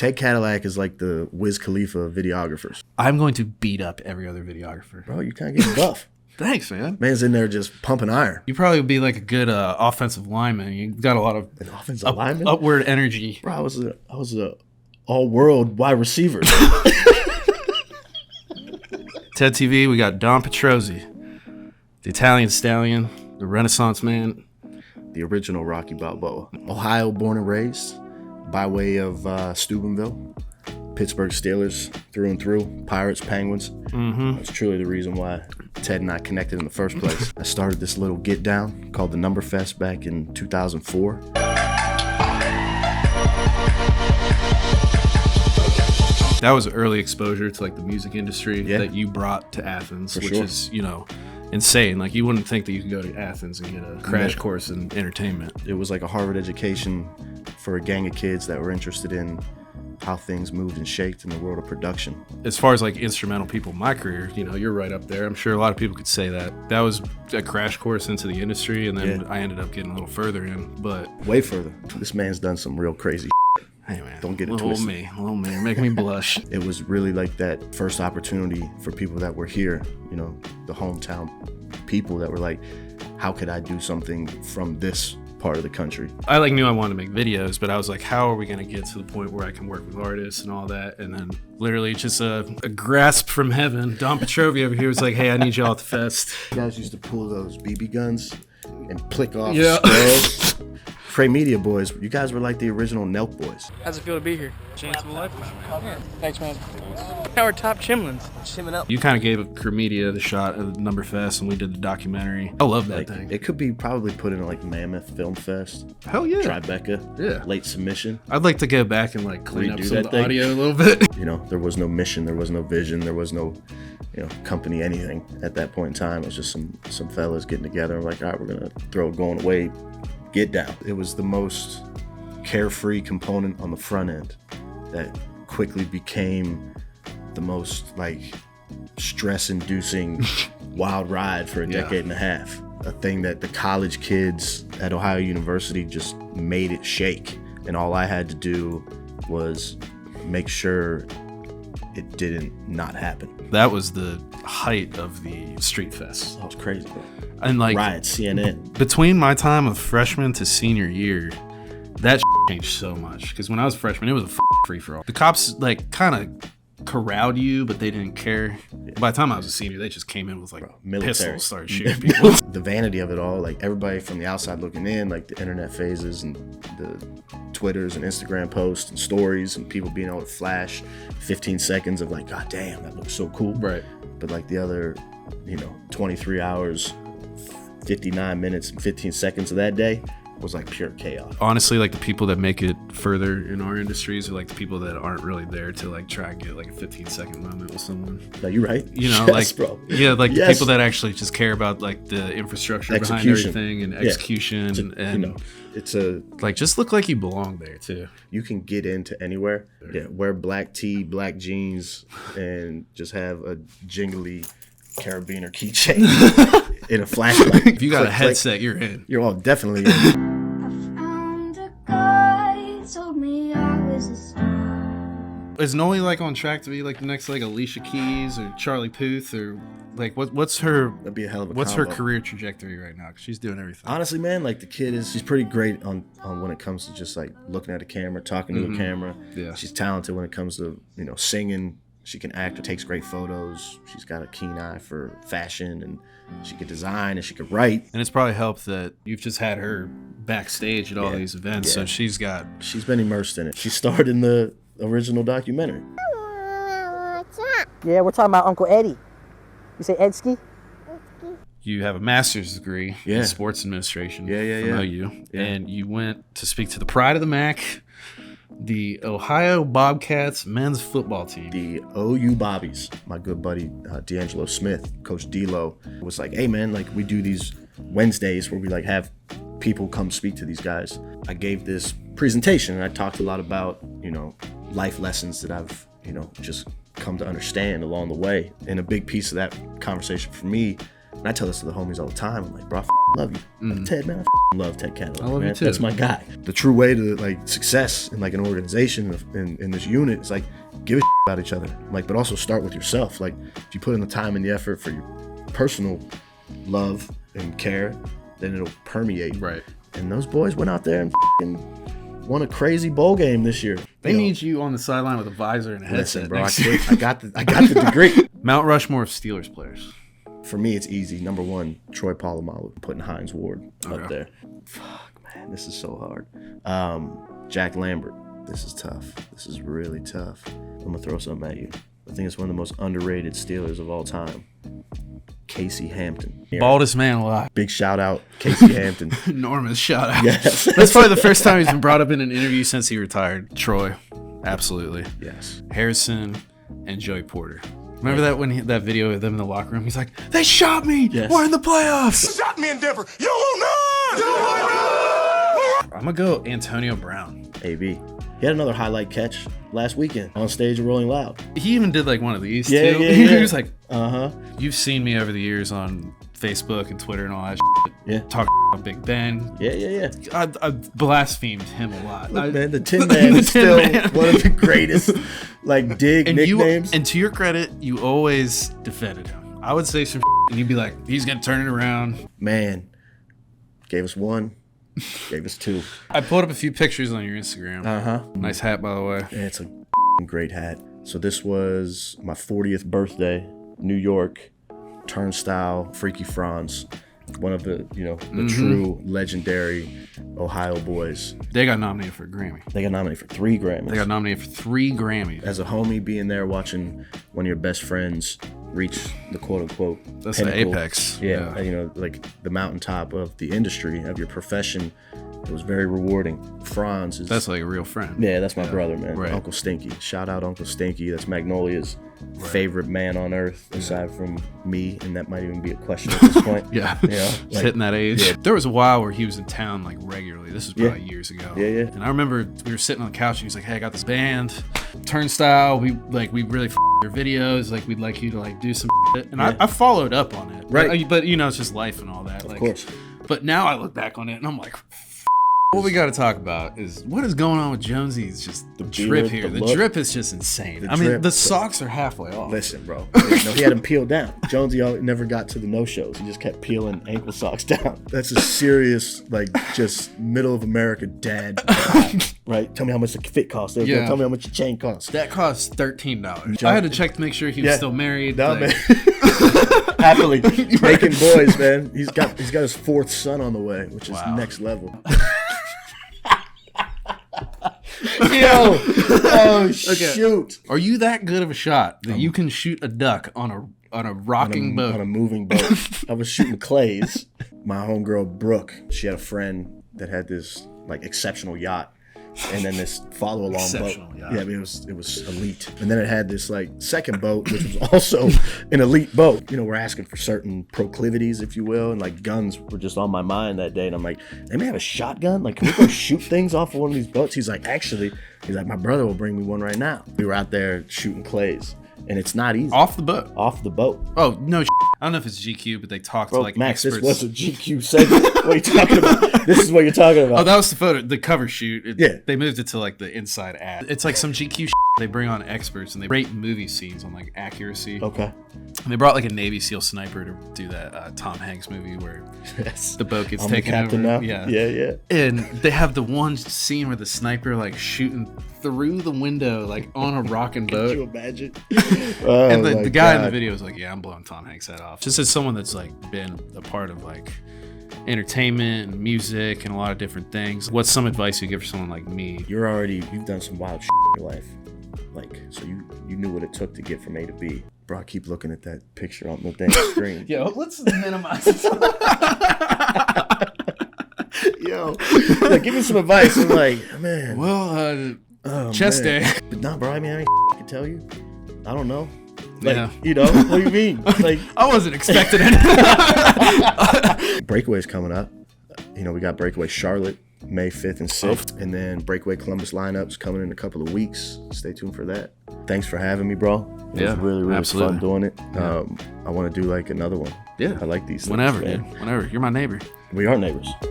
Ted Cadillac is like the Wiz Khalifa of videographers. I'm going to beat up every other videographer. Bro, you kind of get buff. Thanks, man. Man's in there just pumping iron. You probably would be like a good offensive lineman. You got a lot of An offensive lineman? upward energy. Bro, I was a all-world wide receiver. TedTV, we got Don Petrozzi, the Italian stallion, the Renaissance man. The original Rocky Balboa. Ohio born and raised by way of Steubenville. Pittsburgh Steelers through and through. Pirates, Penguins. Mm-hmm. That's truly the reason why Ted and I connected in the first place. I started this little get down called the Numberfest back in 2004. That was early exposure to like the music industry that you brought to Athens, which sure. is, insane. Like you wouldn't think that you could go to Athens and get a crash course in entertainment. It was like a Harvard education for a gang of kids that were interested in how things moved and shaped in the world of production. As far as like instrumental people in my career, you're right up there. I'm sure a lot of people could say that. That was a crash course into the industry, and then I ended up getting a little further in, but... Way further. This man's done some real crazy Hey man, don't get it twisted. Little me, make me blush. It was really like that first opportunity for people that were here, the hometown people that were like, how could I do something from this part of the country? I knew I wanted to make videos, but I was like, how are we going to get to the point where I can work with artists and all that? And then literally just a grasp from heaven. Don Petrozzi over here was like, hey, I need y'all at the fest. You guys used to pull those BB guns and plick off squirrels. Frey Media Boys, you guys were like the original Nelk Boys. How's it feel to be here? Chance of a lifetime. Yeah. Thanks, man. Now we're top chimlins. Chimming up. You kind of gave Crew Media the shot at the Numberfest, and we did the documentary. I love that thing. It could be probably put in like Mammoth Film Fest. Hell yeah. Tribeca. Yeah. Late submission. I'd like to go back and clean up Redo some of that the thing. audio a little bit. There was no mission, there was no vision, there was no, company, anything at that point in time. It was just some fellas getting together and like, all right, we're gonna throw it going away. Get down. It was the most carefree component on the front end that quickly became the most stress-inducing wild ride for a decade and a half. A thing that the college kids at Ohio University just made it shake. And all I had to do was make sure it didn't not happen. That was the height of the street fest. That was crazy, bro. And Riots, CNN. Between my time of freshman to senior year, that changed so much. Because when I was a freshman, it was a free-for-all. The cops kind of corralled you, but they didn't care. By the time I was a senior, they just came in with pistols, started shooting people. The vanity of it all, everybody from the outside looking in, the internet phases and the Twitters and Instagram posts and stories and people being able to flash 15 seconds of God damn, that looks so cool. Right. But the other, 23 hours, 59 minutes and 15 seconds of that day was pure chaos. Honestly, the people that make it further in our industries are the people that aren't really there to try and get a 15-second moment with someone. No, you're right. Yes, bro. Yeah, the Yes. people that actually just care about the infrastructure behind everything and execution and it's a just look like you belong there too. You can get into anywhere. Yeah, wear black tee, black jeans, and just have a jingly carabiner keychain in a flashlight. If you got a headset, you're in. You're all definitely in. Is Noli on track to be the next Alicia Keys or Charlie Puth or what's her? That'd be a hell of a What's combo. her career trajectory right now? 'Cause she's doing everything. Honestly, man, the kid she's pretty great on when it comes to just looking at a camera, talking to a camera. Yeah. She's talented when it comes to singing. She can act or takes great photos. She's got a keen eye for fashion, and she could design and she could write. And it's probably helped that you've just had her backstage at all these events, so she's been immersed in it. She starred in the original documentary. Yeah, we're talking about Uncle Eddie. You say Edsky? You have a master's degree in sports administration from OU, and you went to speak to the pride of the MAC, the Ohio Bobcats men's football team. The OU Bobbies. My good buddy D'Angelo Smith, Coach D'Lo, was like, hey man, we do these Wednesdays where we have people come speak to these guys. I gave this presentation and I talked a lot about, life lessons that I've, just come to understand along the way. And a big piece of that conversation for me, and I tell this to the homies all the time, I'm like, bro, love you. Like, Ted, man, I love Ted Cadillac. I love man. you too. That's my guy. The true way to like success in like an organization in this unit is like give a about each other. Like, but also start with yourself. Like, if you put in the time and the effort for your personal love and care, then it'll permeate. Right. And those boys went out there and won a crazy bowl game this year. They need you on the sideline with a visor and a Listen, headset. bro, next to you. I got the degree. Mount Rushmore of Steelers players. For me, it's easy. Number one, Troy Polamalu, putting Hines Ward up Okay. there. Fuck, man, this is so hard. Jack Lambert, this is tough. This is really tough. I'm gonna throw something at you. I think it's one of the most underrated Steelers of all time. Casey Hampton. Baldest man alive. Big shout out, Casey Hampton. Enormous shout out. Yes. That's probably the first time he's been brought up in an interview since he retired. Troy. Absolutely. Yes. Harrison and Joey Porter. Remember that when that video of them in the locker room? He's like, "They shot me. Yes. We're in the playoffs." Shot me in Denver. You won't know. I'm gonna go Antonio Brown. AB. He had another highlight catch last weekend on stage at Rolling Loud. He even did like one of these Yeah, too. yeah, He yeah. was like, Uh-huh. "You've seen me over the years on Facebook and Twitter and all that shit. Yeah. Talk about Big Ben. Yeah. I blasphemed him a lot. Look, man, the Tin Man is still one of the greatest, like, dig and nicknames. And to your credit, you always defended him. I would say some and you'd be like, he's gonna turn it around. Man, gave us one, gave us two. I pulled up a few pictures on your Instagram. Uh-huh. Nice hat, by the way. And it's a great hat. So this was my 40th birthday, New York, Turnstile, Freaky Franz. One of the, the true legendary Ohio boys. They got nominated for a Grammy. They got nominated for 3 Grammys. They got nominated for 3 Grammys. As a homie, being there watching one of your best friends reach the quote-unquote That's pinnacle. the apex. Yeah, like the mountaintop of the industry, of your profession. It was very rewarding. Franz is... That's like a real friend. Yeah, that's my brother, man. Right. Uncle Stinky. Shout out Uncle Stinky. That's Magnolia's favorite man on earth, aside from me, and that might even be a question at this point. Yeah. Just Hitting that age. Yeah. There was a while where he was in town like regularly. This was probably Yeah. years ago. Yeah. And I remember we were sitting on the couch and he was like, "Hey, I got this band, Turnstile. We really your videos. Like, we'd like you to like do some shit." And I followed up on it. Right. But it's just life and all that. Of course. But now I look back on it and I'm like, what we got to talk about is what is going on with Jonesy's just the drip beard, here. the The look. drip is just insane. The I mean, drip. the socks are halfway off. Listen, bro. He had him peeled down. Jonesy never got to the no-shows. He just kept peeling ankle socks down. That's a serious, like, just middle of America dad. Right? Tell me how much the fit costs. Yeah. Tell me how much the chain costs. That cost $13. I had to check to make sure he was Yeah. still married. No, like- man. Happily making boys, man. He's got his 4th son on the way, which is Wow. next level. Yo, oh shoot! Are you that good of a shot that you can shoot a duck on a rocking boat? On a moving boat. I was shooting clays. My homegirl Brooke, she had a friend that had this like exceptional yacht, and then this follow along boat. Exceptional yacht. Yeah, I mean, it was elite. And then it had this like second boat, which was also an elite boat. We're asking for certain proclivities, if you will, and like guns were just on my mind that day. And I'm like, they may have a shotgun. Like, can we go shoot things off of one of these boats? He's like, my brother will bring me one right now. We were out there shooting clays, and it's not easy. Off the boat. Off the boat. Oh, no. I don't know if it's GQ, but they talked Bro, to like Max, experts. this was a GQ segment. What are you talking about? This is what you're talking about. Oh, that was the photo, the cover shoot. Yeah. They moved it to like the inside ad. It's like some GQ they bring on experts and they rate movie scenes on like accuracy. Okay. And they brought like a Navy SEAL sniper to do that Tom Hanks movie where Yes. the boat gets I'm the taken captain over. now. Yeah. Yeah. And they have the one scene where the sniper like shooting through the window like on a rocking Could you boat. imagine? And Oh, the guy in the God. video was like, "Yeah, I'm blowing Tom Hanks' head off." Just as someone that's like been a part of like entertainment and music and a lot of different things, what's some advice you give for someone like me? You've done some wild shit in your life. Like, so you knew what it took to get from A to B. Bro, I keep looking at that picture on the dang screen. Yo, let's minimize this. Yo, like, give me some advice. I'm like, man. Well, Oh, chest man. day. But nah, bro, I mean, I can tell you. I don't know. Like, Yeah. what do you mean? Like, I wasn't expecting it. Breakaway's coming up. We got Breakaway Charlotte, May 5th and 6th. And then Breakaway Columbus lineups coming in a couple of weeks. Stay tuned for that. Thanks for having me, bro. It Yeah, was really, really absolutely. fun doing it. I want to do like another one. Yeah. I like these things, Whenever, man. dude. Whenever. You're my neighbor. We are neighbors.